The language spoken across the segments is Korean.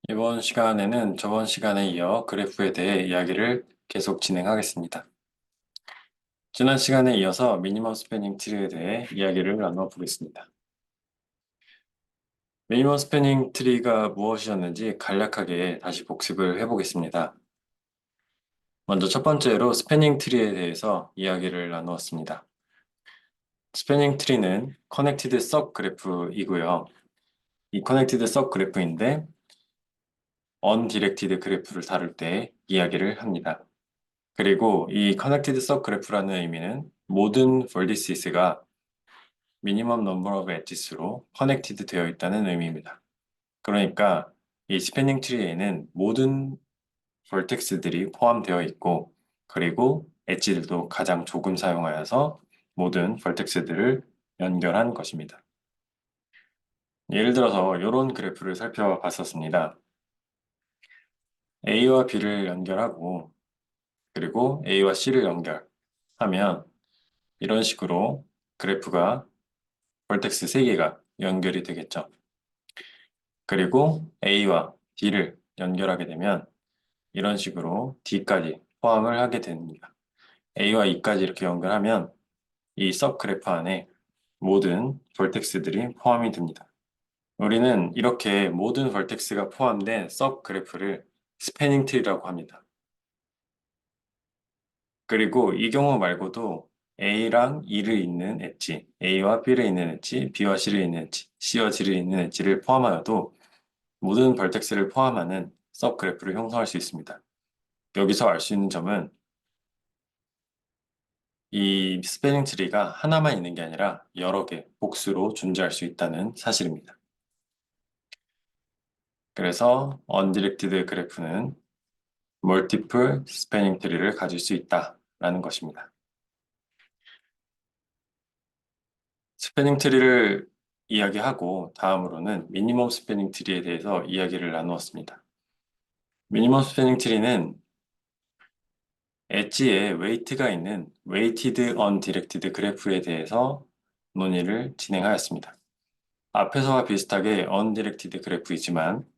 이번 시간에는 저번 시간에 이어 그래프에 대해 이야기를 계속 진행하겠습니다. 지난 시간에 이어서 미니멈 스패닝 트리에 대해 이야기를 나눠 보겠습니다. 미니멈 스패닝 트리가 무엇이었는지 간략하게 다시 복습을 해보겠습니다. 먼저 첫 번째로 스패닝 트리에 대해서 이야기를 나누었습니다. 스패닝 트리는 커넥티드 서 그래프이고요. 이 커넥티드 서 그래프인데 언디렉티드 그래프를 다룰 때 이야기를 합니다. 그리고 이 커넥티드 서 그래프라는 의미는 모든 vertices가 minimum number of edges로 커넥티드 되어 있다는 의미입니다. 그러니까 이 스패닝 트리에는 모든 vertex들이 포함되어 있고 그리고 엣지들도 가장 조금 사용하여서 모든 vertex들을 연결한 것입니다. 예를 들어서 이런 그래프를 살펴봤었습니다. A와 B를 연결하고 그리고 A와 C를 연결하면 이런 식으로 그래프가 벌텍스 3개가 연결이 되겠죠. 그리고 A와 D를 연결하게 되면 이런 식으로 D까지 포함을 하게 됩니다. A와 E까지 이렇게 연결하면 이 서브그래프 안에 모든 벌텍스들이 포함이 됩니다. 우리는 이렇게 모든 벌텍스가 포함된 서브그래프를 스패닝 트리라고 합니다. 그리고 이 경우 말고도 A랑 E를 잇는 엣지, A와 B를 잇는 엣지, B와 C를 잇는 엣지, C와 D를 잇는 엣지를 포함하여도 모든 벌텍스를 포함하는 서브그래프를 형성할 수 있습니다. 여기서 알 수 있는 점은 이 스패닝 트리가 하나만 있는 게 아니라 여러 개, 복수로 존재할 수 있다는 사실입니다. 그래서 언디렉티드 그래프는 멀티플 스패닝 트리를 가질 수 있다라는 것입니다. 스패닝 트리를 이야기하고 다음으로는 미니멈 스패닝 트리에 대해서 이야기를 나누었습니다. 미니멈 스패닝 트리는 엣지에 웨이트가 있는 웨이티드 언디렉티드 그래프에 대해서 논의를 진행하였습니다. 앞에서와 비슷하게 언디렉티드 그래프이지만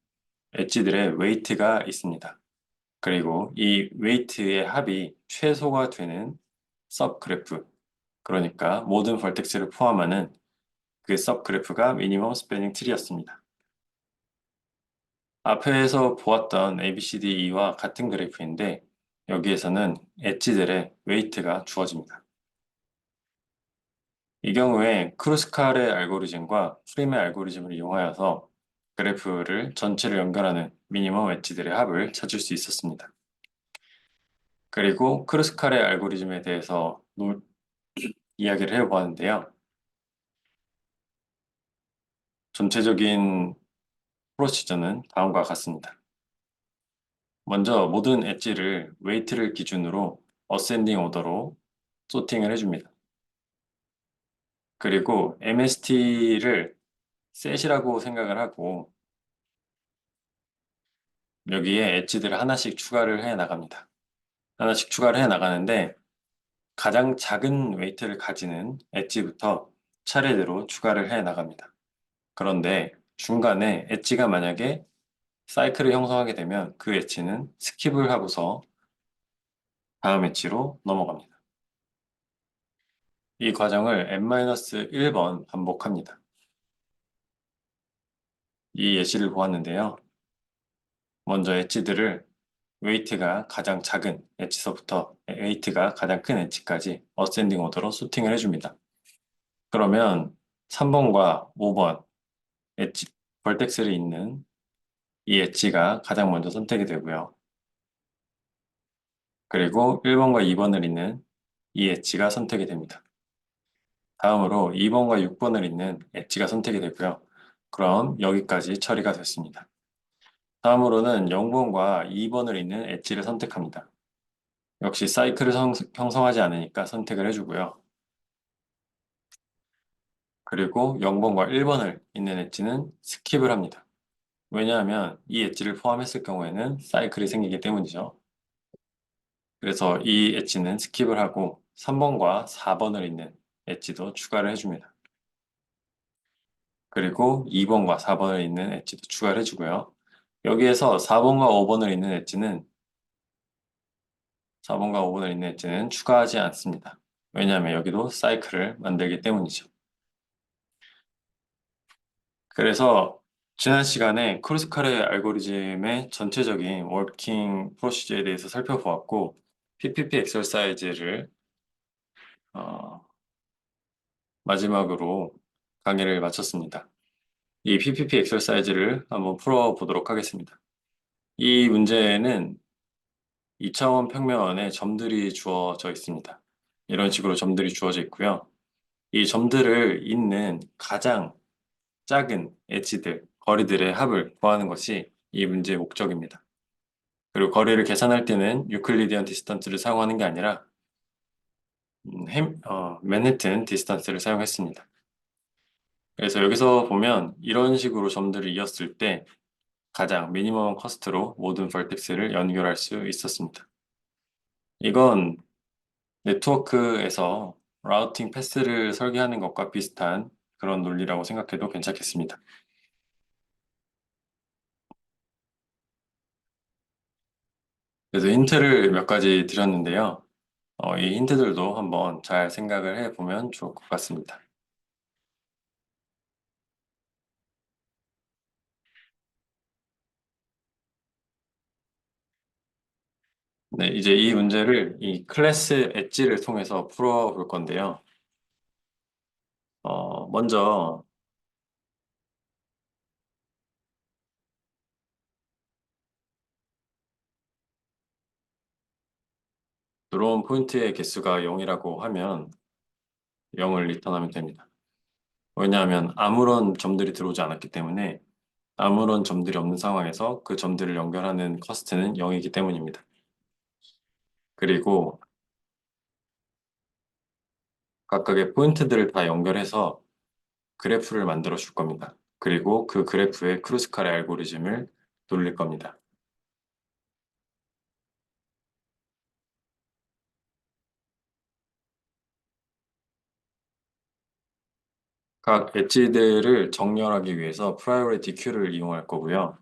엣지들의 웨이트가 있습니다. 그리고 이 웨이트의 합이 최소가 되는 서브 그래프, 그러니까 모든 벌텍스를 포함하는 그 서브 그래프가 미니멈 스패닝 트리였습니다. 앞에서 보았던 ABCDE와 같은 그래프인데 여기에서는 엣지들의 웨이트가 주어집니다. 이 경우에 크루스칼의 알고리즘과 프림의 알고리즘을 이용하여서 그래프를 전체를 연결하는 미니멈 엣지들의 합을 찾을 수 있었습니다. 그리고 크루스칼의 알고리즘에 대해서 이야기를 해보았는데요. 전체적인 프로시저는 다음과 같습니다. 먼저 모든 엣지를 웨이트를 기준으로 어센딩 오더로 소팅을 해줍니다. 그리고 MST를 셋이라고 생각을 하고 여기에 엣지들을 하나씩 추가를 해 나갑니다. 하나씩 추가를 해 나가는데 가장 작은 웨이트를 가지는 엣지부터 차례대로 추가를 해 나갑니다. 그런데 중간에 엣지가 만약에 사이클을 형성하게 되면 그 엣지는 스킵을 하고서 다음 엣지로 넘어갑니다. 이 과정을 n-1번 반복합니다. 이 예시를 보았는데요. 먼저 엣지들을 웨이트가 가장 작은 엣지서부터 웨이트가 가장 큰 엣지까지 어센딩 오더로 소팅을 해줍니다. 그러면 3번과 5번 엣지, 벌텍스를 잇는 이 엣지가 가장 먼저 선택이 되고요. 그리고 1번과 2번을 잇는 이 엣지가 선택이 됩니다. 다음으로 2번과 6번을 잇는 엣지가 선택이 되고요. 그럼 여기까지 처리가 됐습니다. 다음으로는 0번과 2번을 잇는 엣지를 선택합니다. 역시 사이클을 형성하지 않으니까 선택을 해주고요. 그리고 0번과 1번을 잇는 엣지는 스킵을 합니다. 왜냐하면 이 엣지를 포함했을 경우에는 사이클이 생기기 때문이죠. 그래서 이 엣지는 스킵을 하고 3번과 4번을 잇는 엣지도 추가를 해줍니다. 그리고 2번과 4번을 잇는 엣지도 추가를 해주고요. 여기에서 4번과 5번을 있는 엣지는 4번과 5번을 있는 엣지는 추가하지 않습니다. 왜냐하면 여기도 사이클을 만들기 때문이죠. 그래서 지난 시간에 크루스칼의 알고리즘의 전체적인 워킹 프로시저에 대해서 살펴보았고, PPP 엑서사이즈를 어, 마지막으로 강의를 마쳤습니다. 이 PPP 엑서사이즈를 한번 풀어보도록 하겠습니다. 이 문제는 2차원 평면에 점들이 주어져 있습니다. 이런 식으로 점들이 주어져 있고요. 이 점들을 잇는 가장 작은 엣지들, 거리들의 합을 구하는 것이 이 문제의 목적입니다. 그리고 거리를 계산할 때는 유클리디언 디스턴스를 사용하는 게 아니라 맨해튼 디스턴스를 사용했습니다. 그래서 여기서 보면 이런 식으로 점들을 이었을 때 가장 미니멈 커스트로 모든 벌텍스를 연결할 수 있었습니다. 이건 네트워크에서 라우팅 패스를 설계하는 것과 비슷한 그런 논리라고 생각해도 괜찮겠습니다. 그래서 힌트를 몇 가지 드렸는데요. 이 힌트들도 한번 잘 생각을 해보면 좋을 것 같습니다. 네, 이제 이 문제를 이 클래스 엣지를 통해서 풀어볼 건데요. 먼저 들어온 포인트의 개수가 0이라고 하면 0을 리턴하면 됩니다. 왜냐하면 아무런 점들이 들어오지 않았기 때문에 아무런 점들이 없는 상황에서 그 점들을 연결하는 커스트는 0이기 때문입니다. 그리고 각각의 포인트들을 다 연결해서 그래프를 만들어 줄 겁니다. 그리고 그 그래프에 크루스칼의 알고리즘을 돌릴 겁니다. 각 엣지들을 정렬하기 위해서 프라이오리티 큐를 이용할 거고요.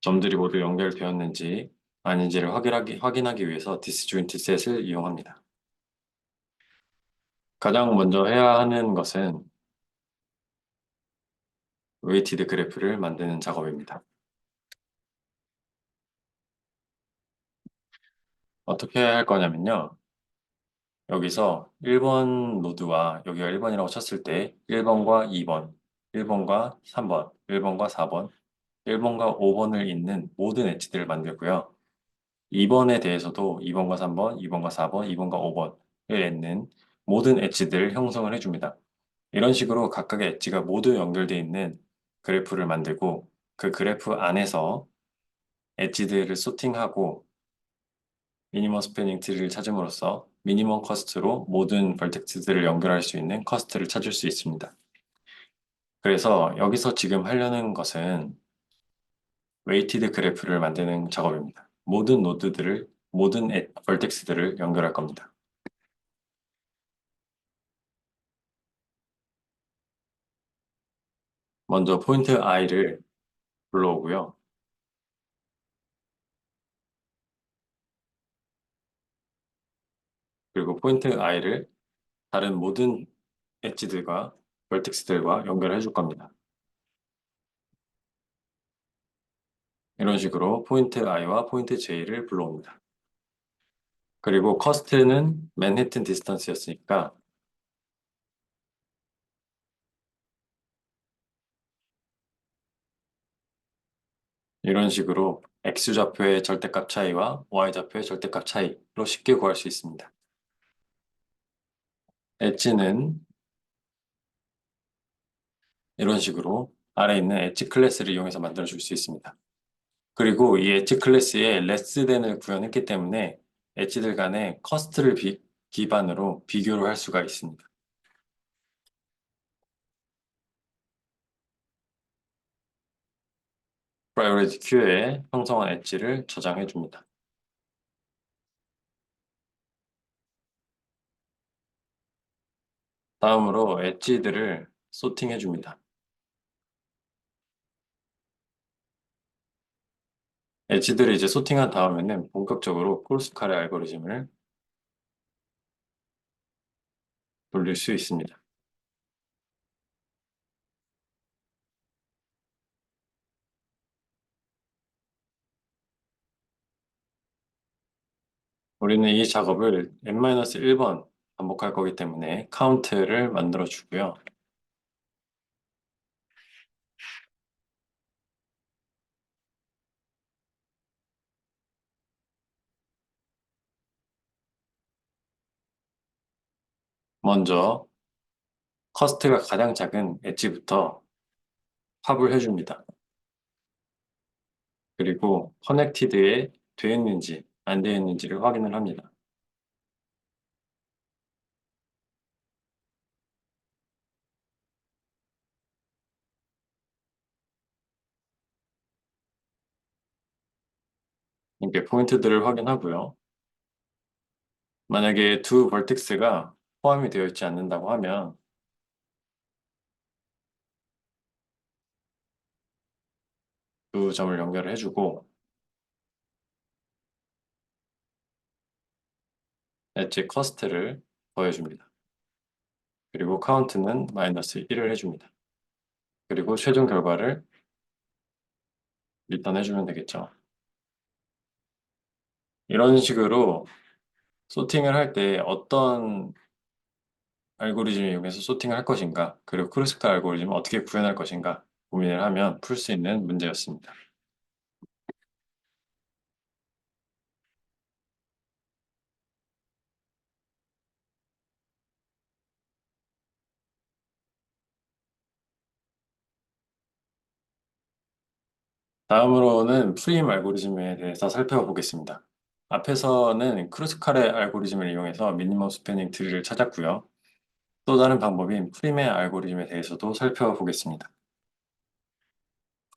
점들이 모두 연결되었는지 아닌지를 확인하기 위해서 디스조인트 셋을 이용합니다. 가장 먼저 해야 하는 것은 웨이티드 그래프를 만드는 작업입니다. 어떻게 할 거냐면요. 여기서 1번 노드와 여기가 1번이라고 쳤을 때 1번과 2번, 1번과 3번, 1번과 4번, 1번과 5번을 잇는 모든 엣지들을 만들고요. 2번에 대해서도 2번과 3번, 2번과 4번, 2번과 5번을 잇는 모든 엣지들을 형성을 해줍니다. 이런 식으로 각각의 엣지가 모두 연결되어 있는 그래프를 만들고 그 그래프 안에서 엣지들을 소팅하고 미니멈 스패닝 트리를 찾음으로써 미니멈 커스트로 모든 벌텍스들을 연결할 수 있는 커스트를 찾을 수 있습니다. 그래서 여기서 지금 하려는 것은 웨이티드 그래프를 만드는 작업입니다. 모든 노드들을, 모든 벌텍스들을 연결할 겁니다. 먼저 포인트 i를 불러오고요. 그리고 포인트 i를 다른 모든 엣지들과 벌텍스들과 연결해 줄 겁니다. 이런 식으로 포인트 i와 포인트 j를 불러옵니다. 그리고 커스트는 맨해튼 디스턴스였으니까 이런 식으로 x좌표의 절대값 차이와 y좌표의 절대값 차이로 쉽게 구할 수 있습니다. 엣지는 이런 식으로 아래에 있는 엣지 클래스를 이용해서 만들어 줄 수 있습니다. 그리고 이 엣지 클래스에 레스된을 구현했기 때문에 엣지들 간의 커스트를 기반으로 비교를 할 수가 있습니다. priority queue에 형성한 엣지를 저장해 줍니다. 다음으로 엣지들을 소팅해 줍니다. 엣지들을 이제 소팅한 다음에는 본격적으로 크로스카레 알고리즘을 돌릴 수 있습니다. 우리는 이 작업을 n-1번 반복할 거기 때문에 카운트를 만들어 주고요. 먼저 커스트가 가장 작은 엣지부터 팝을 해줍니다. 그리고 커넥티드에 되어 있는지 안 되어 있는지를 확인을 합니다. 이렇게 포인트들을 확인하고요. 만약에 두 벌텍스가 포함이 되어 있지 않는다고 하면 두 점을 연결을 해주고 엣지 커스트를 더해줍니다. 그리고 카운트는 -1을 해줍니다. 그리고 최종 결과를 리턴 해주면 되겠죠. 이런 식으로 소팅을 할 때 어떤 알고리즘을 이용해서 소팅을 할 것인가, 그리고 크루스칼 알고리즘을 어떻게 구현할 것인가 고민을 하면 풀 수 있는 문제였습니다. 다음으로는 프림 알고리즘에 대해서 살펴보겠습니다. 앞에서는 크루스칼의 알고리즘을 이용해서 미니멈 스패닝 트리를 찾았고요. 또 다른 방법인 프림의 알고리즘에 대해서도 살펴보겠습니다.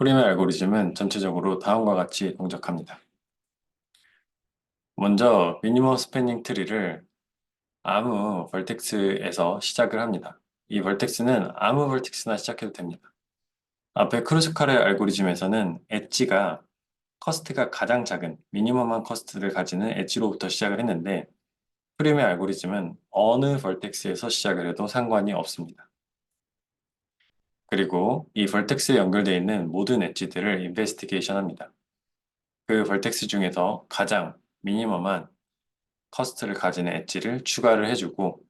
프림의 알고리즘은 전체적으로 다음과 같이 동작합니다. 먼저 미니멈 스패닝 트리를 아무 벌텍스에서 시작을 합니다. 이 벌텍스는 아무 벌텍스나 시작해도 됩니다. 앞에 크루스칼의 알고리즘에서는 엣지가 커스트가 가장 작은 미니멈한 커스트를 가지는 엣지로부터 시작을 했는데 프림의 알고리즘은 어느 벌텍스에서 시작을 해도 상관이 없습니다. 그리고 이 벌텍스에 연결되어 있는 모든 엣지들을 인베스티게이션 합니다. 그 벌텍스 중에서 가장 미니멈한 커스트를 가지는 엣지를 추가를 해주고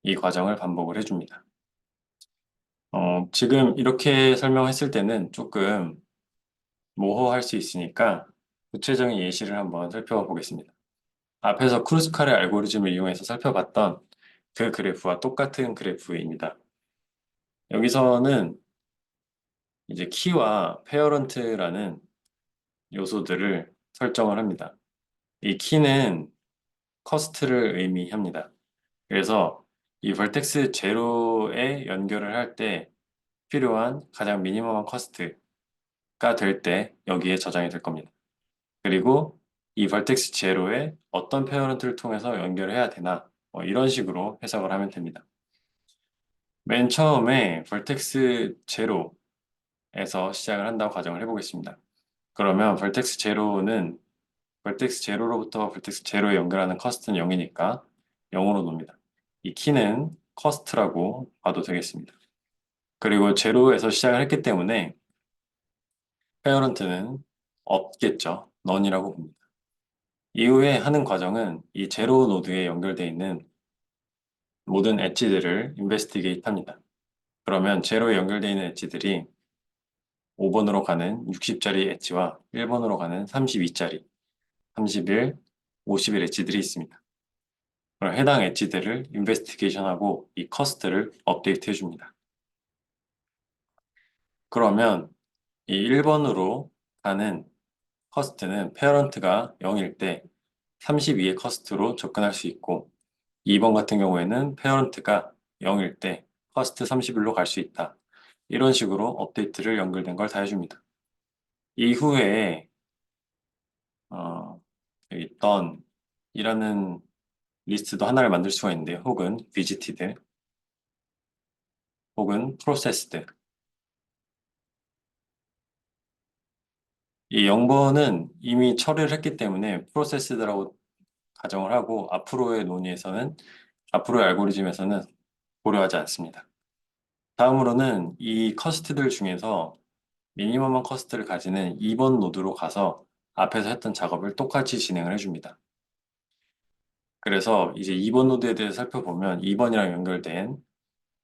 이 과정을 반복을 해줍니다. 지금 이렇게 설명했을 때는 조금 모호할 수 있으니까 구체적인 예시를 한번 살펴보겠습니다. 앞에서 크루스칼의 알고리즘을 이용해서 살펴봤던 그 그래프와 똑같은 그래프입니다. 여기서는 이제 키와 페어런트라는 요소들을 설정을 합니다. 이 키는 커스트를 의미합니다. 그래서 이 벌텍스 제로에 연결을 할 때 필요한 가장 미니멈한 커스트가 될 때 여기에 저장이 될 겁니다. 그리고 이 벌텍스 제로에 어떤 페어런트를 통해서 연결을 해야 되나 이런 식으로 해석을 하면 됩니다. 맨 처음에 벌텍스 제로에서 시작을 한다고 가정을 해보겠습니다. 그러면 벌텍스 제로로부터 벌텍스 제로에 연결하는 커스트는 0이니까 0으로 놉니다. 이 키는 커스트라고 봐도 되겠습니다. 그리고 제로에서 시작을 했기 때문에 페어런트는 없겠죠. 넌이라고 봅니다. 이후에 하는 과정은 이 제로 노드에 연결되어 있는 모든 엣지들을 인베스티게이트 합니다. 그러면 제로에 연결되어 있는 엣지들이 5번으로 가는 60짜리 엣지와 1번으로 가는 32짜리, 31, 51 엣지들이 있습니다. 그럼 해당 엣지들을 인베스티게이션하고 이 커스트를 업데이트 해줍니다. 그러면 이 1번으로 가는 커스트는 페어런트가 0일 때 32의 커스트로 접근할 수 있고 2번 같은 경우에는 페어런트가 0일 때 커스트 31로 갈 수 있다. 이런 식으로 업데이트를 연결된 걸 다 해줍니다. 이후에 여기 done이라는 리스트도 하나를 만들 수가 있는데 혹은 visited 혹은 processed. 이 0번은 이미 처리를 했기 때문에 processed라고 가정을 하고 앞으로의 알고리즘에서는 고려하지 않습니다. 다음으로는 이 커스트들 중에서 미니멈한 커스트를 가지는 2번 노드로 가서 앞에서 했던 작업을 똑같이 진행을 해줍니다. 그래서 이제 2번 노드에 대해서 살펴보면 2번이랑 연결된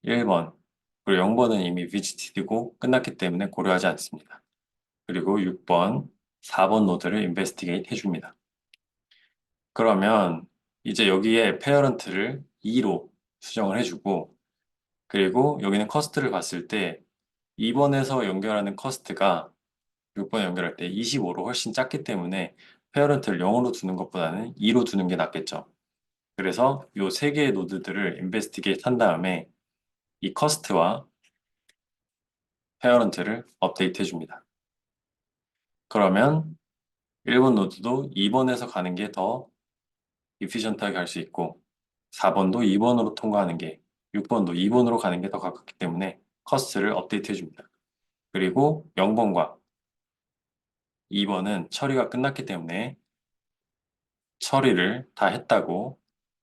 1번, 그리고 0번은 이미 VGT고 끝났기 때문에 고려하지 않습니다. 그리고 6번, 4번 노드를 인베스티게이트 해줍니다. 그러면 이제 여기에 페어런트를 2로 수정을 해주고, 그리고 여기는 커스트를 봤을 때 2번에서 연결하는 커스트가 6번에 연결할 때 25로 훨씬 작기 때문에 페어런트를 0으로 두는 것보다는 2로 두는 게 낫겠죠. 그래서 이 세 개의 노드들을 인베스티게이트 한 다음에 이 커스트와 페어런트를 업데이트 해줍니다. 그러면 1번 노드도 2번에서 가는 게 더 이피션트하게 갈 수 있고 4번도 2번으로 통과하는 게 6번도 2번으로 가는 게 더 가깝기 때문에 커스트를 업데이트 해줍니다. 그리고 0번과 2번은 처리가 끝났기 때문에 처리를 다 했다고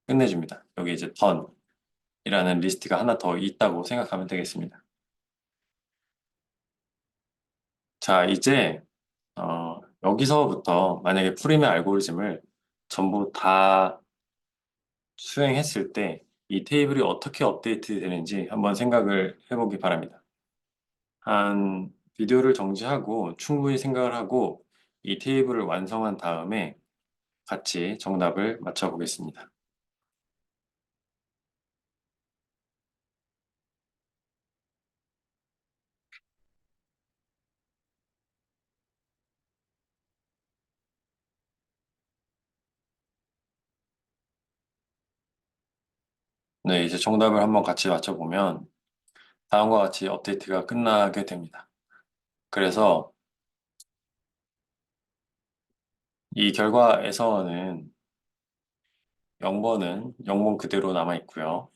끝내줍니다. 여기 이제 done이라는 리스트가 하나 더 있다고 생각하면 되겠습니다. 자, 이제 여기서부터 만약에 프림의 알고리즘을 전부 다 수행했을 때 이 테이블이 어떻게 업데이트 되는지 한번 생각을 해보기 바랍니다. 한 비디오를 정지하고 충분히 생각을 하고 이 테이블을 완성한 다음에 같이 정답을 맞춰보겠습니다. 네, 이제 정답을 한번 같이 맞춰보면 다음과 같이 업데이트가 끝나게 됩니다. 그래서 이 결과에서는 0번은 0번 그대로 남아 있고요.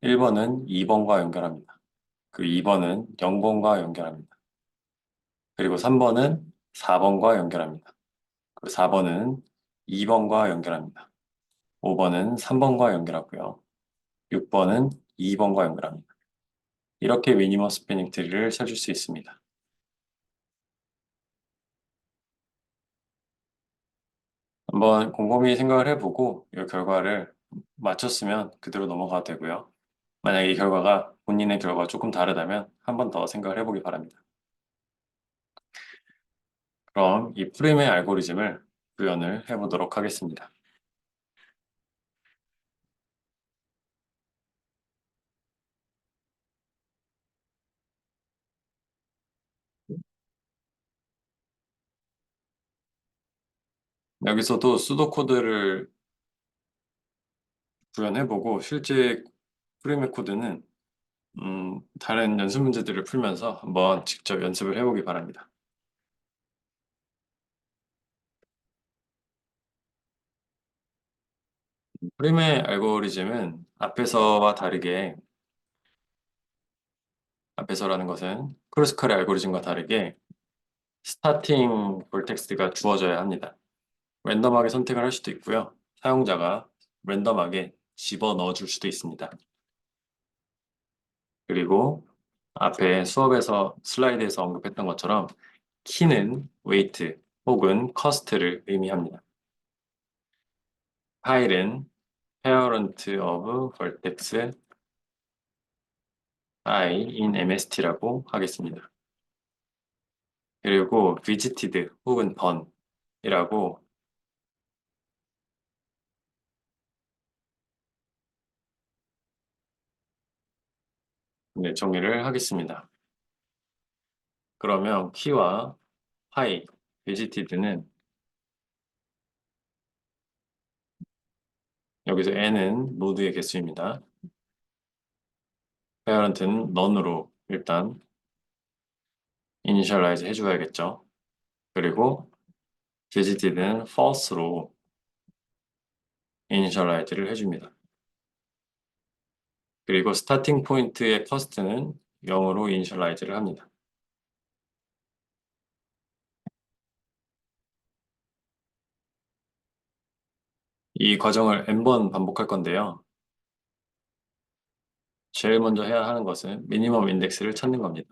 1번은 2번과 연결합니다. 그 2번은 0번과 연결합니다. 그리고 3번은 4번과 연결합니다. 그리고 4번은 2번과 연결합니다. 5번은 3번과 연결하고요. 6번은 2번과 연결합니다. 이렇게 미니멈 스패닝 트리를 찾을 수 있습니다. 한번 곰곰이 생각을 해보고 이 결과를 맞췄으면 그대로 넘어가도 되고요. 만약에 이 결과가 본인의 결과가 조금 다르다면 한 번 더 생각을 해보기 바랍니다. 그럼 이 프림의 알고리즘을 구현을 해보도록 하겠습니다. 여기서도 수도 코드를 구현해보고 실제 프림의 코드는 다른 연습 문제들을 풀면서 한번 직접 연습을 해보기 바랍니다. 프림의 알고리즘은 앞에서라는 것은 크루스컬의 알고리즘과 다르게 스타팅 볼텍스트가 주어져야 합니다. 랜덤하게 선택을 할 수도 있고요. 사용자가 랜덤하게 집어 넣어 줄 수도 있습니다. 그리고 앞에 수업에서 슬라이드에서 언급했던 것처럼 키는 웨이트 혹은 커스트를 의미합니다. 파일은 parent of vertex I in MST라고 하겠습니다. 그리고 visited 혹은 done이라고 정의를 하겠습니다. 그러면 키와 파이, visited는 여기서 n은 노드의 개수입니다. parent는 none으로 일단 initialize 해줘야겠죠. 그리고 visited는 false로 initialize를 해줍니다. 그리고 스타팅 포인트의 커스트는 0으로 이니셜라이즈를 합니다. 이 과정을 n번 반복할 건데요. 제일 먼저 해야 하는 것은 미니멈 인덱스를 찾는 겁니다.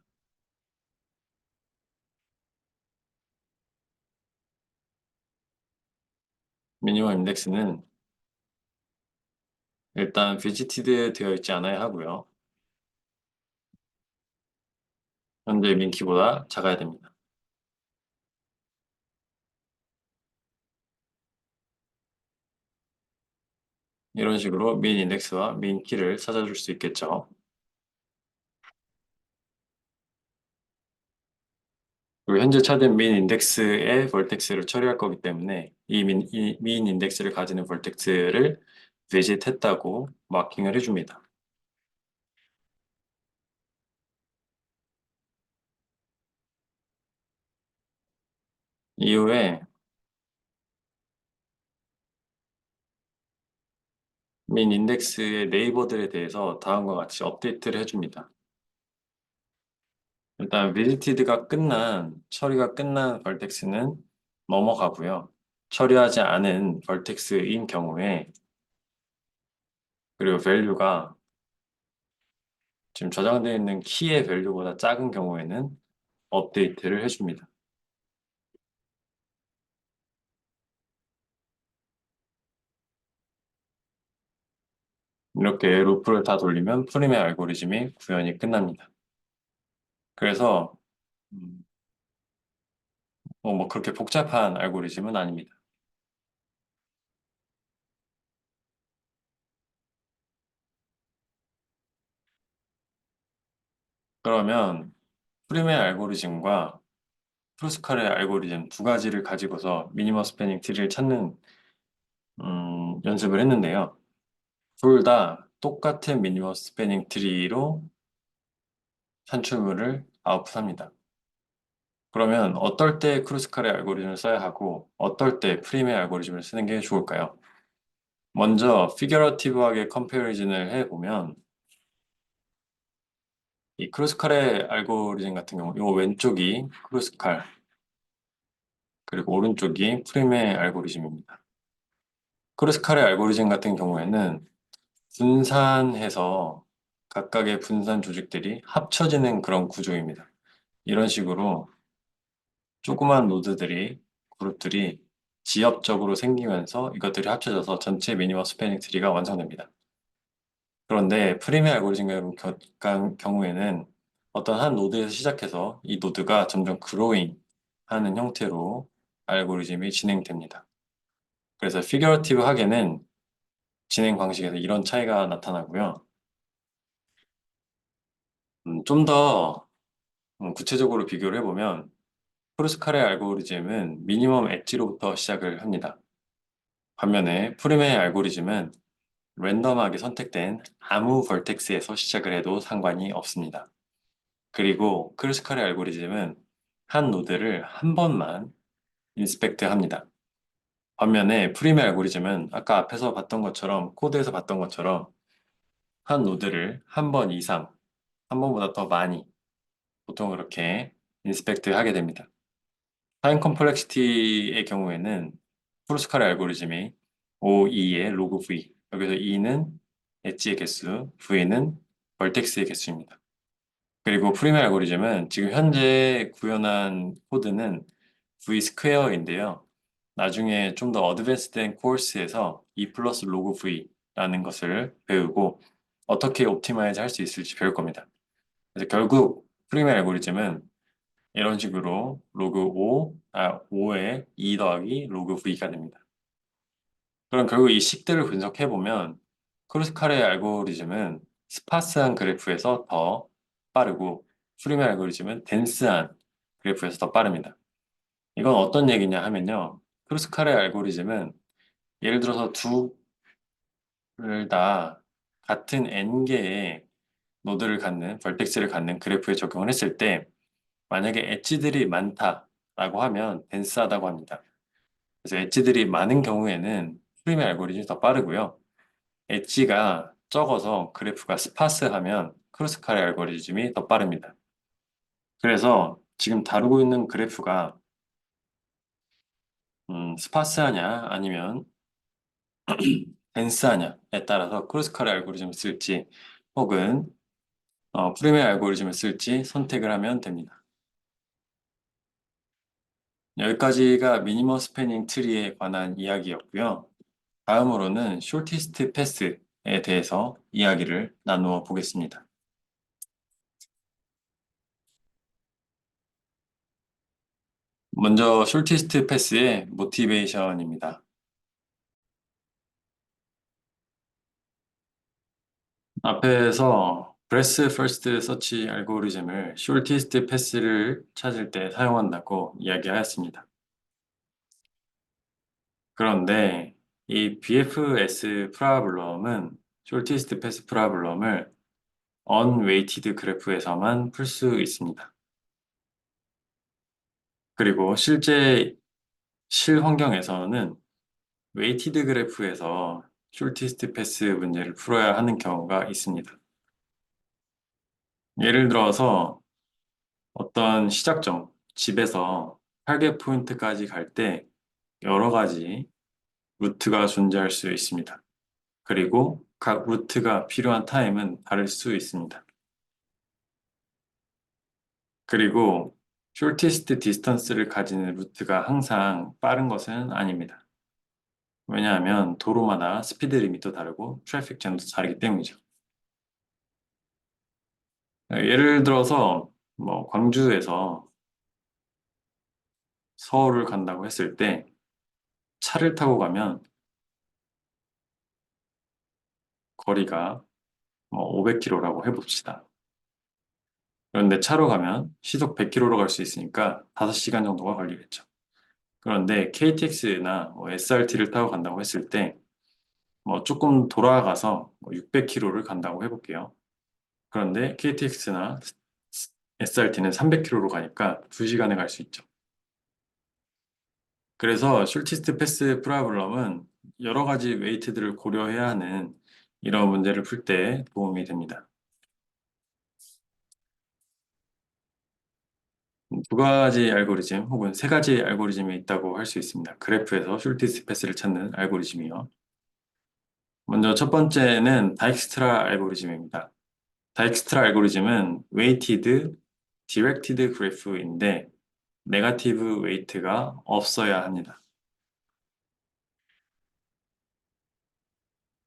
미니멈 인덱스는 일단 비지티드 되어 있지 않아야 하고요. 현재 민키보다 작아야 됩니다. 이런 식으로 민 인덱스와 민 키를 찾아줄 수 있겠죠. 그리고 현재 찾은 민 인덱스의 벌텍스를 처리할 거기 때문에 이 민 인덱스를 가지는 벌텍스를 베짓했다고 마킹을 해줍니다. 이후에 민 인덱스의 네이버들에 대해서 다음과 같이 업데이트를 해줍니다. 일단 처리가 끝난 벌텍스는 넘어가고요. 처리하지 않은 벌텍스인 경우에 그리고 밸류가 지금 저장되어 있는 키의 밸류보다 작은 경우에는 업데이트를 해줍니다. 이렇게 루프를 다 돌리면 프림의 알고리즘이 구현이 끝납니다. 그래서 음, 뭐 그렇게 복잡한 알고리즘은 아닙니다. 그러면 프림의 알고리즘과 프루스칼의 알고리즘 두 가지를 가지고서 미니멈 스패닝 트리를 찾는 연습을 했는데요. 둘 다 똑같은 미니멈 스패닝 트리로 산출물을 아웃풋합니다. 그러면 어떨 때 크루스칼의 알고리즘을 써야 하고 어떨 때 프림의 알고리즘을 쓰는 게 좋을까요? 먼저 피겨러티브하게 컴패리즌을 해보면 이 크루스칼의 알고리즘 같은 경우 이 왼쪽이 크루스칼 그리고 오른쪽이 프림의 알고리즘입니다. 크루스칼의 알고리즘 같은 경우에는 분산해서 각각의 분산 조직들이 합쳐지는 그런 구조입니다. 이런 식으로 조그만 노드들이, 그룹들이 지엽적으로 생기면서 이것들이 합쳐져서 전체 미니멈 스패닝 트리가 완성됩니다. 그런데 프리미어 알고리즘의 경우에는 어떤 한 노드에서 시작해서 이 노드가 점점 그로잉 하는 형태로 알고리즘이 진행됩니다. 그래서 피겨러티브 하게는 진행 방식에서 이런 차이가 나타나고요. 좀 더 구체적으로 비교를 해보면 프루스칼의 알고리즘은 미니멈 엣지로부터 시작을 합니다. 반면에 프리메의 알고리즘은 랜덤하게 선택된 아무 벌텍스에서 시작을 해도 상관이 없습니다. 그리고 크루스칼의 알고리즘은 한 노드를 한 번만 인스펙트 합니다. 반면에 프리메 알고리즘은 아까 앞에서 봤던 것처럼 코드에서 봤던 것처럼 한 노드를 한 번 이상, 한 번보다 더 많이 보통 그렇게 인스펙트 하게 됩니다. 타임 컴플렉시티의 경우에는 프루스칼의 알고리즘이 O2의 로그 V 여기서 E는 엣지의 개수, V는 벌텍스의 개수입니다. 그리고 프리메 알고리즘은 지금 현재 구현한 코드는 V 스퀘어인데요. 나중에 좀 더 어드밴스된 코र्스에서 E 플러스 로그 V라는 것을 배우고 어떻게 옵티마이즈 할 수 있을지 배울 겁니다. 그래서 결국 프리메 알고리즘은 이런 식으로 로그 5에 2 더하기 로그 V가 됩니다. 그럼 결국 이 식들을 분석해보면 크루스칼의 알고리즘은 스파스한 그래프에서 더 빠르고 프리메 알고리즘은 덴스한 그래프에서 더 빠릅니다. 이건 어떤 얘기냐 하면요. 크루스칼의 알고리즘은 예를 들어서 둘을 다 같은 n개의 노드를 갖는 벌텍스를 갖는 그래프에 적용을 했을 때 만약에 엣지들이 많다라고 하면 덴스하다고 합니다. 그래서 엣지들이 많은 경우에는 프리메 알고리즘이 더 빠르고요. 엣지가 적어서 그래프가 스파스하면 크루스칼의 알고리즘이 더 빠릅니다. 그래서 지금 다루고 있는 그래프가 스파스하냐 아니면 덴스하냐에 따라서 크루스칼의 알고리즘을 쓸지 혹은 프리메 알고리즘을 쓸지 선택을 하면 됩니다. 여기까지가 미니멈 스패닝 트리에 관한 이야기였고요. 다음으로는 숏티스트 패스에 대해서 이야기를 나누어 보겠습니다. 먼저 숏티스트 패스의 모티베이션입니다. 앞에서 브레스 퍼스트 서치 알고리즘을 숏티스트 패스를 찾을 때 사용한다고 이야기하였습니다. 그런데 이 BFS 프라블럼은 숏티스트 패스 프라블럼을 unweighted 그래프에서만 풀 수 있습니다. 그리고 실제 실환경에서는 웨이티드 그래프에서 숏티스트 패스 문제를 풀어야 하는 경우가 있습니다. 예를 들어서 어떤 시작점, 집에서 타겟 포인트까지 갈 때 여러 가지 루트가 존재할 수 있습니다. 그리고 각 루트가 필요한 타임은 다를 수 있습니다. 그리고 shortest distance를 가지는 루트가 항상 빠른 것은 아닙니다. 왜냐하면 도로마다 스피드 리밋도 다르고 트래픽 잼도 다르기 때문이죠. 예를 들어서 뭐 광주에서 서울을 간다고 했을 때 차를 타고 가면 거리가 뭐 500km라고 해봅시다. 그런데 차로 가면 시속 100km로 갈 수 있으니까 5시간 정도가 걸리겠죠. 그런데 KTX나 SRT를 타고 간다고 했을 때 뭐 조금 돌아가서 600km를 간다고 해볼게요. 그런데 KTX나 SRT는 300km로 가니까 2시간에 갈 수 있죠. 그래서 숄티스트 패스 프로블럼은 여러 가지 웨이트들을 고려해야 하는 이런 문제를 풀 때 도움이 됩니다. 두 가지 알고리즘 혹은 세 가지 알고리즘이 있다고 할 수 있습니다. 그래프에서 숄티스트 패스를 찾는 알고리즘이요. 먼저 첫 번째는 다익스트라 알고리즘입니다. 다익스트라 알고리즘은 웨이티드, 디렉티드 그래프인데 네거티브 웨이트가 없어야 합니다.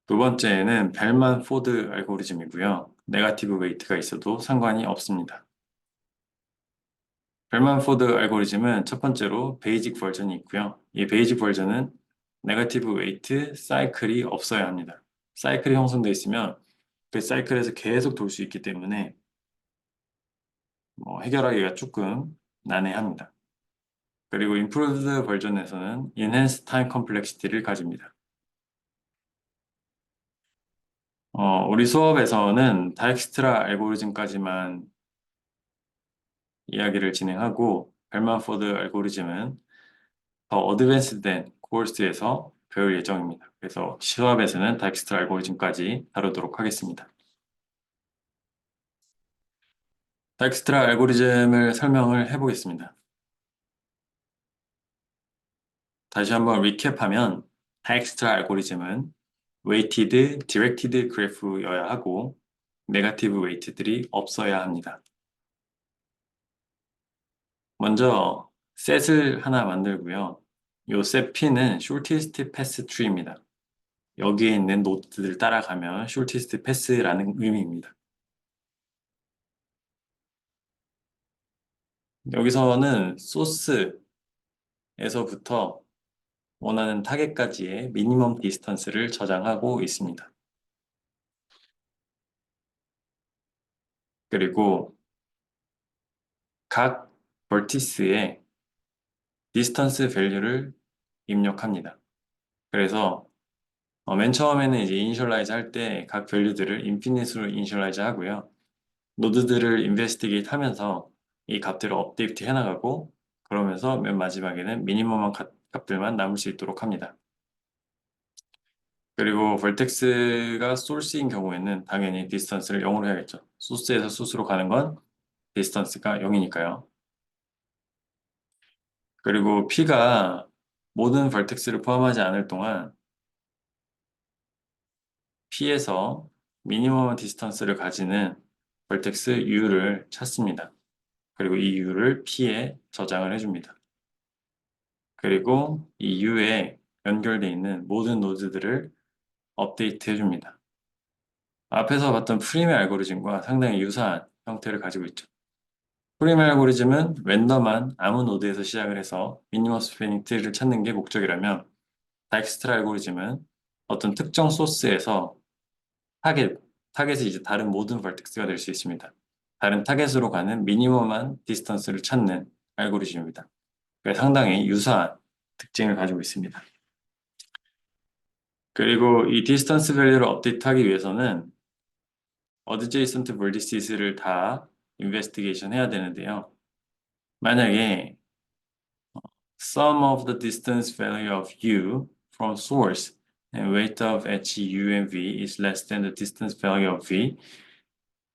두 번째는 벨만 포드 알고리즘이고요. 네거티브 웨이트가 있어도 상관이 없습니다. 벨만 포드 알고리즘은 첫 번째로 베이직 버전이 있고요. 이 베이직 버전은 네거티브 웨이트 사이클이 없어야 합니다. 사이클이 형성되어 있으면 그 사이클에서 계속 돌 수 있기 때문에 해결하기가 조금 난해합니다. 그리고 improved 버전에서는 enhanced time complexity를 가집니다. 우리 수업에서는 다익스트라 알고리즘까지만 이야기를 진행하고 벨만포드 알고리즘은 더 어드밴스된 코र्스에서 배울 예정입니다. 그래서 수업에서는 다익스트라 알고리즘까지 다루도록 하겠습니다. 다익스트라 알고리즘을 설명을 해보겠습니다. 다시 한번 리캡하면 다익스트라 알고리즘은 웨이티드, 디렉티드 그래프여야 하고 네거티브 웨이트들이 없어야 합니다. 먼저 셋을 하나 만들고요. 요셋 P는 shortest path tree입니다. 여기에 있는 노드들을 따라가면 shortest path라는 의미입니다. 여기서는 소스에서부터 원하는 타겟까지의 미니멈 디스턴스를 저장하고 있습니다. 그리고 각 버티스에 디스턴스 밸류를 입력합니다. 그래서 맨 처음에는 이제 이니셜라이즈 할 때 각 밸류들을 인피니트로 이니셜라이즈 하고요. 노드들을 인베스티게이트 하면서 이 값들을 업데이트 해나가고 그러면서 맨 마지막에는 미니멈한 값들만 남을 수 있도록 합니다. 그리고 vertex가 source인 경우에는 당연히 distance를 0으로 해야겠죠. 소스에서 소스로 가는 건 distance가 0이니까요. 그리고 P가 모든 vertex를 포함하지 않을 동안 P에서 minimum distance를 가지는 vertex U를 찾습니다. 그리고 이 U를 P에 저장을 해줍니다. 그리고 이 U에 연결되어 있는 모든 노드들을 업데이트 해줍니다. 앞에서 봤던 프림의 알고리즘과 상당히 유사한 형태를 가지고 있죠. 프림의 알고리즘은 랜덤한 아무 노드에서 시작을 해서 미니멈 스패닝 트리를 찾는 게 목적이라면 다익스트라 알고리즘은 어떤 특정 소스에서 타겟, 타겟이 이제 다른 모든 벌텍스가 될 수 있습니다. 다른 타겟으로 가는 미니멈한 디스턴스를 찾는 알고리즘입니다. 그래서 상당히 유사한 특징을 가지고 있습니다. 그리고 이 디스턴스 밸류를 업데이트하기 위해서는 어드제이선트 vertices를 다 인베스티게이션 해야 되는데요. 만약에 sum of the distance value of u from source and weight of h, u, and v is less than the distance value of v.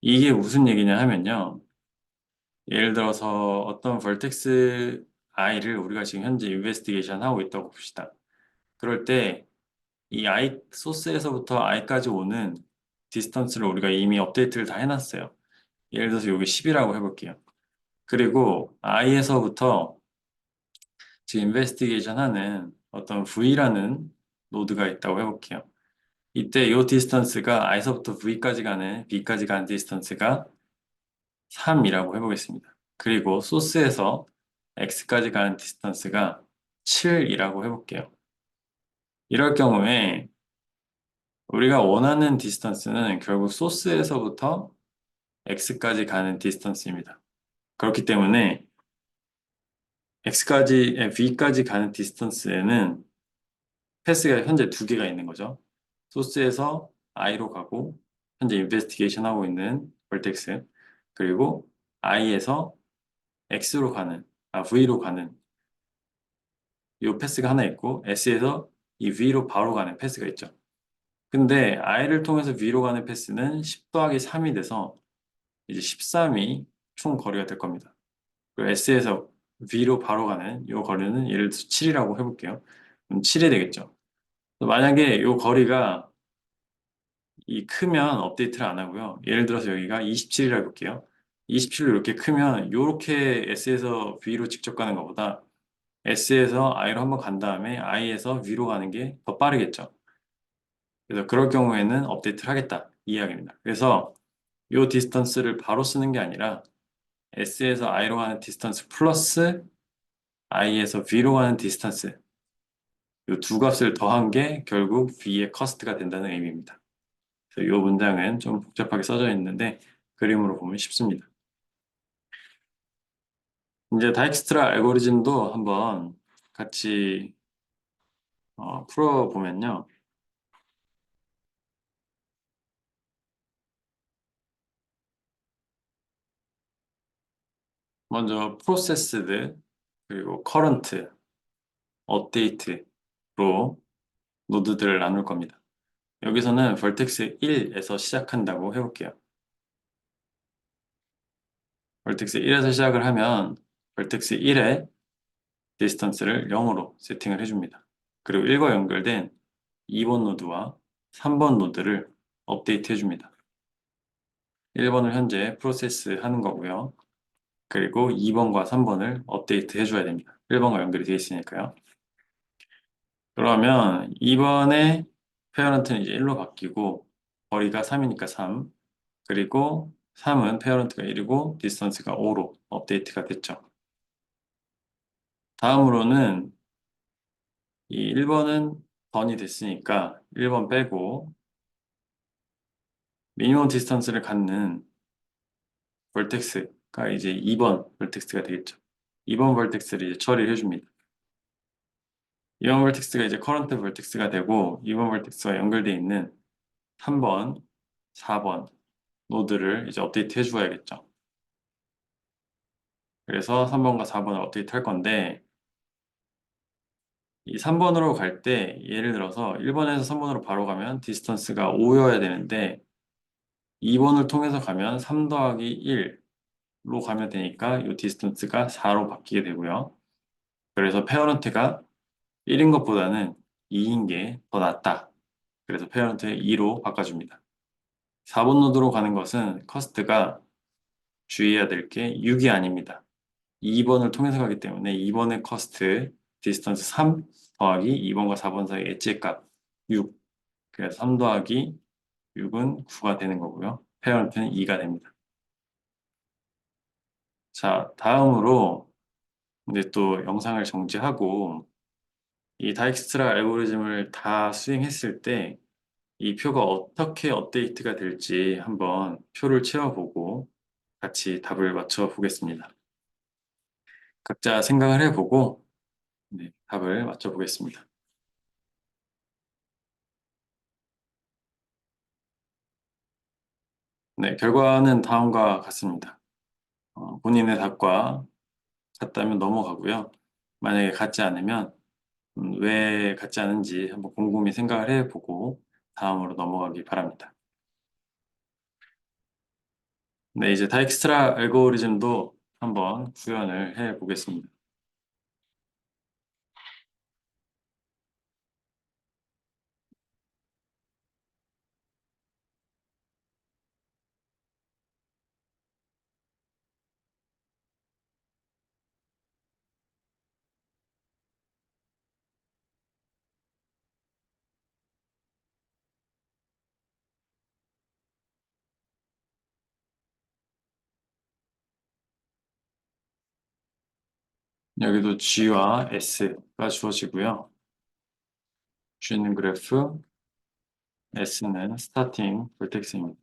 이게 무슨 얘기냐 하면요. 예를 들어서 어떤 vertex i를 우리가 지금 현재 인베스티게이션 하고 있다고 봅시다. 그럴 때 이 i 소스에서부터 i까지 오는 디스턴스를 우리가 이미 업데이트를 다 해놨어요. 예를 들어서 여기 10이라고 해볼게요. 그리고 i에서부터 지금 인베스티게이션 하는 어떤 v라는 노드가 있다고 해볼게요. 이때 이 디스턴스가 i서부터 v까지 가는 b까지 가는 디스턴스가 3이라고 해보겠습니다. 그리고 소스에서 x까지 가는 디스턴스가 7이라고 해볼게요. 이럴 경우에 우리가 원하는 디스턴스는 결국 소스에서부터 x까지 가는 디스턴스입니다. 그렇기 때문에 v까지 가는 디스턴스에는 패스가 현재 두 개가 있는 거죠. 소스에서 i로 가고 현재 인베스티게이션 하고 있는 vertex 그리고 i에서 x로 가는 v로 가는 이 패스가 하나 있고 s에서 이 v로 바로 가는 패스가 있죠. 근데 i를 통해서 v로 가는 패스는 10 더하기 3이 돼서 이제 13이 총 거리가 될 겁니다. 그리고 s에서 v로 바로 가는 이 거리는 예를 들어서 7이라고 해볼게요. 그럼 7이 되겠죠. 만약에 이 거리가 이 크면 업데이트를 안 하고요. 예를 들어서 여기가 27이라고 해볼게요. 27로 이렇게 크면 이렇게 S에서 V로 직접 가는 것보다 S에서 I로 한번 간 다음에 I에서 V로 가는 게 더 빠르겠죠. 그래서 그럴 경우에는 업데이트를 하겠다 이 이야기입니다. 그래서 이 디스턴스를 바로 쓰는 게 아니라 S에서 I로 가는 디스턴스 플러스 I에서 V로 가는 디스턴스 이 두 값을 더한 게 결국 V의 커스트가 된다는 의미입니다. 이 문장은 좀 복잡하게 써져 있는데 그림으로 보면 쉽습니다. 이제 다익스트라 알고리즘도 한번 같이 풀어보면요. 먼저 프로세스드 그리고 커런트, 업데이트로 노드들을 나눌 겁니다. 여기서는 vertex 1에서 시작한다고 해볼게요. vertex 1에서 시작을 하면 vertex 1의 디스턴스를 0으로 세팅을 해줍니다. 그리고 1과 연결된 2번 노드와 3번 노드를 업데이트 해줍니다. 1번을 현재 프로세스 하는 거고요. 그리고 2번과 3번을 업데이트 해줘야 됩니다. 1번과 연결이 되어 있으니까요. 그러면 2번의 페어런트는 이제 1로 바뀌고 거리가 3이니까 3 그리고 3은 페어런트가 1이고 디스턴스가 5로 업데이트가 됐죠. 다음으로는 이 1번은 던이 됐으니까 1번 빼고 미니멈 디스턴스를 갖는 벌텍스가 이제 2번 벌텍스가 되겠죠. 2번 벌텍스를 이제 처리를 해줍니다. 2번 벌텍스가 이제 커런트 벌텍스가 되고 2번 벌텍스와 연결되어 있는 3번, 4번 노드를 이제 업데이트 해줘야겠죠. 그래서 3번과 4번을 업데이트 할 건데 이 3번으로 갈 때 예를 들어서 1번에서 3번으로 바로 가면 디스턴스가 5여야 되는데 2번을 통해서 가면 3 더하기 1로 가면 되니까 이 디스턴스가 4로 바뀌게 되고요. 그래서 페어런트가 1인 것보다는 2인 게 더 낫다. 그래서 페어런트 2로 바꿔줍니다. 4번 노드로 가는 것은 커스트가 주의해야 될 게 6이 아닙니다. 2번을 통해서 가기 때문에 2번의 커스트 디스턴스 3 더하기 2번과 4번 사이 엣지 값 6. 그래서 3 더하기 6은 9가 되는 거고요. 페어런트는 2가 됩니다. 자, 다음으로 이제 또 영상을 정지하고 이 다익스트라 알고리즘을 다 수행했을 때 이 표가 어떻게 업데이트가 될지 한번 표를 채워보고 같이 답을 맞춰 보겠습니다. 각자 생각을 해보고 네, 답을 맞춰 보겠습니다. 네, 결과는 다음과 같습니다. 본인의 답과 같다면 넘어가고요. 만약에 같지 않으면 왜 같지 않은지 한번 곰곰이 생각을 해보고 다음으로 넘어가기 바랍니다. 네, 이제 다익스트라 알고리즘도 한번 구현을 해 보겠습니다. 여기도 G와 S가 주어지고요. G는 그래프, S는 스타팅 볼텍스입니다.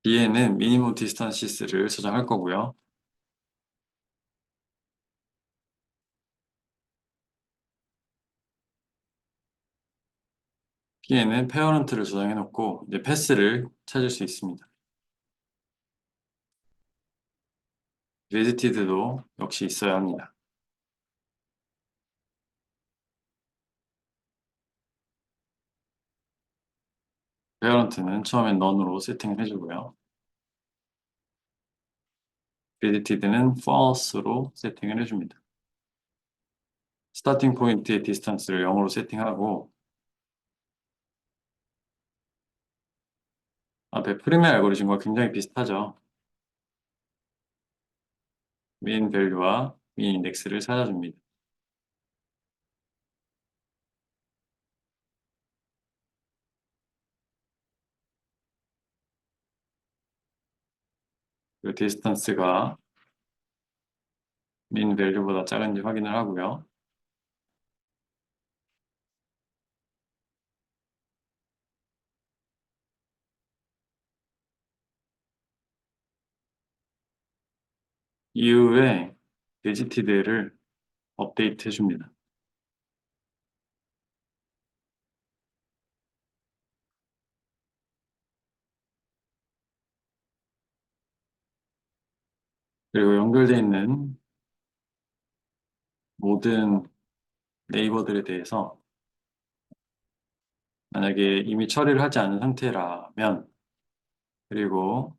D에는 미니멈 디스턴시스를 저장할 거고요. P에는 페어런트를 저장해 놓고 이제 패스를 찾을 수 있습니다. visited도 역시 있어야 합니다. 페어런트는 처음엔 none으로 세팅을 해주고요. visited는 false로 세팅을 해줍니다. 스타팅 포인트의 디스턴스를 0으로 세팅하고 앞에 프리메 알고리즘과 굉장히 비슷하죠. 메인 밸류와 메인 인덱스를 찾아줍니다. 그 디스턴스가 메인 밸류보다 작은지 확인을 하고요. 이후에 베지티드를 업데이트 해줍니다. 그리고 연결되어 있는 모든 네이버들에 대해서 만약에 이미 처리를 하지 않은 상태라면 그리고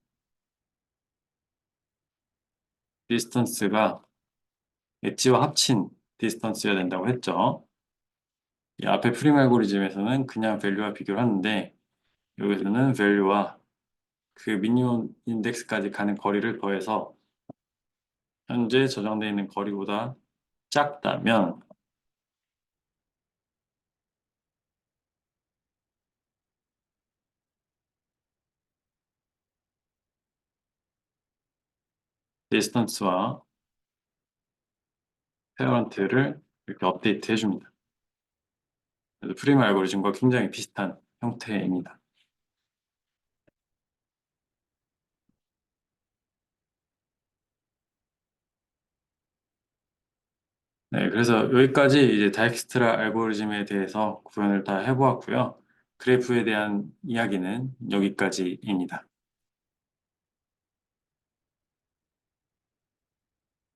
디스턴스가 엣지와 합친 디스턴스여야 된다고 했죠. 이 앞에 프림 알고리즘에서는 그냥 밸류와 비교를 하는데 여기서는 밸류와 그 미니멈 인덱스까지 가는 거리를 더해서 현재 저장되어 있는 거리보다 작다면 디스턴스와 페어런트를 이렇게 업데이트 해줍니다. 그래서 프림 알고리즘과 굉장히 비슷한 형태입니다. 네, 그래서 여기까지 이제 다익스트라 알고리즘에 대해서 구현을 다 해보았고요. 그래프에 대한 이야기는 여기까지입니다.